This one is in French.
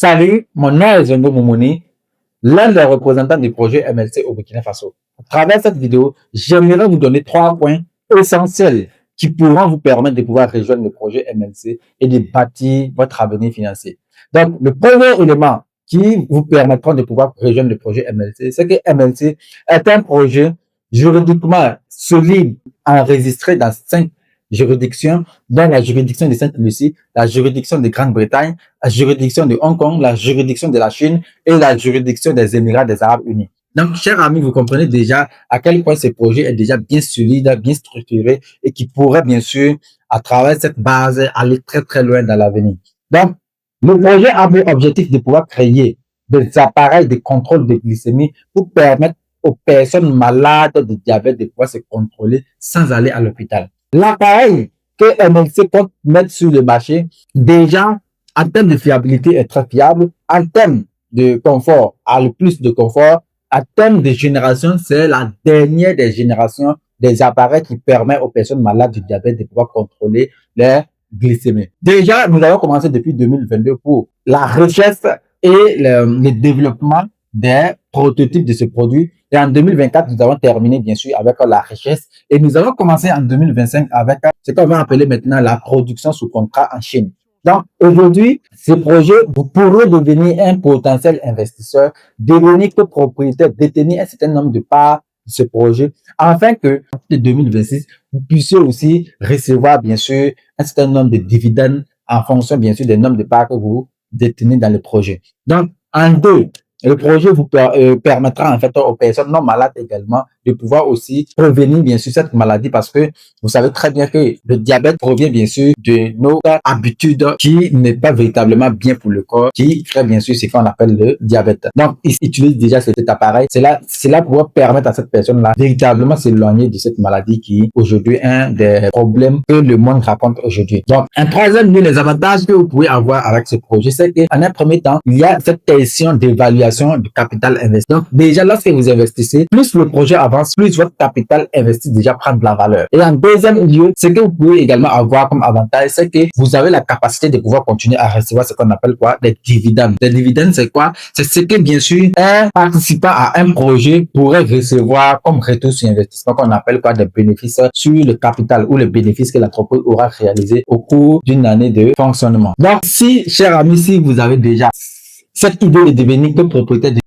Salut, mon nom est Zongo Momoni, l'un des représentants du projet MLC au Burkina Faso. À travers cette vidéo, j'aimerais vous donner 3 points essentiels qui pourront vous permettre de pouvoir rejoindre le projet MLC et de bâtir votre avenir financier. Donc, le premier élément qui vous permettra de pouvoir rejoindre le projet MLC, c'est que MLC est un projet juridiquement solide, enregistré dans 5 juridictions, dont la juridiction de Sainte-Lucie, la juridiction de Grande-Bretagne, la juridiction de Hong Kong, la juridiction de la Chine et la juridiction des Émirats des Arabes Unis. Donc, chers amis, vous comprenez déjà à quel point ce projet est déjà bien solide, bien structuré et qui pourrait bien sûr, à travers cette base, aller très très loin dans l'avenir. Donc, le projet a pour objectif de pouvoir créer des appareils de contrôle de glycémie pour permettre aux personnes malades de diabète de pouvoir se contrôler sans aller à l'hôpital. L'appareil que MLC compte mettre sur le marché, déjà, en termes de fiabilité, est très fiable. En termes de confort, a le plus de confort. En termes de génération, c'est la dernière des générations des appareils qui permet aux personnes malades du diabète de pouvoir contrôler leur glycémie. Déjà, nous avons commencé depuis 2022 pour la recherche et le développement des prototypes de ce produit. Et en 2024, nous avons terminé, bien sûr, avec la recherche. Et nous avons commencé en 2025 avec ce qu'on va appeler maintenant la production sous contrat en Chine. Donc, aujourd'hui, ce projet, vous pourrez devenir un potentiel investisseur, devenir copropriétaire, détenir un certain nombre de parts de ce projet, afin que, en 2026, vous puissiez aussi recevoir, bien sûr, un certain nombre de dividendes en fonction, bien sûr, des nombres de parts que vous détenez dans le projet. Donc, en deux, le projet vous permettra en fait aux personnes non malades également de pouvoir aussi prévenir bien sûr cette maladie, parce que vous savez très bien que le diabète provient bien sûr de nos habitudes qui n'est pas véritablement bien pour le corps, qui crée bien sûr ce qu'on appelle le diabète. Donc, ils utilisent déjà cet appareil. Cela pourra permettre à cette personne-là véritablement s'éloigner de cette maladie qui aujourd'hui est un des problèmes que le monde raconte aujourd'hui. Donc, un troisième lieu, les avantages que vous pouvez avoir avec ce projet, c'est qu'en un premier temps, il y a cette question d'évaluation du capital investi. Donc, déjà, lorsque vous investissez, plus le projet avance, plus votre capital investi déjà prend de la valeur. Et en deuxième lieu, ce que vous pouvez également avoir comme avantage, c'est que vous avez la capacité de pouvoir continuer à recevoir ce qu'on appelle quoi? Des dividendes. Des dividendes, c'est quoi? C'est ce que, bien sûr, un participant à un projet pourrait recevoir comme retour sur investissement, qu'on appelle quoi? Des bénéfices sur le capital ou les bénéfices que l'entreprise aura réalisé au cours d'une année de fonctionnement. Donc, si, chers amis, si vous avez déjà cette idée de devenir copropriétaire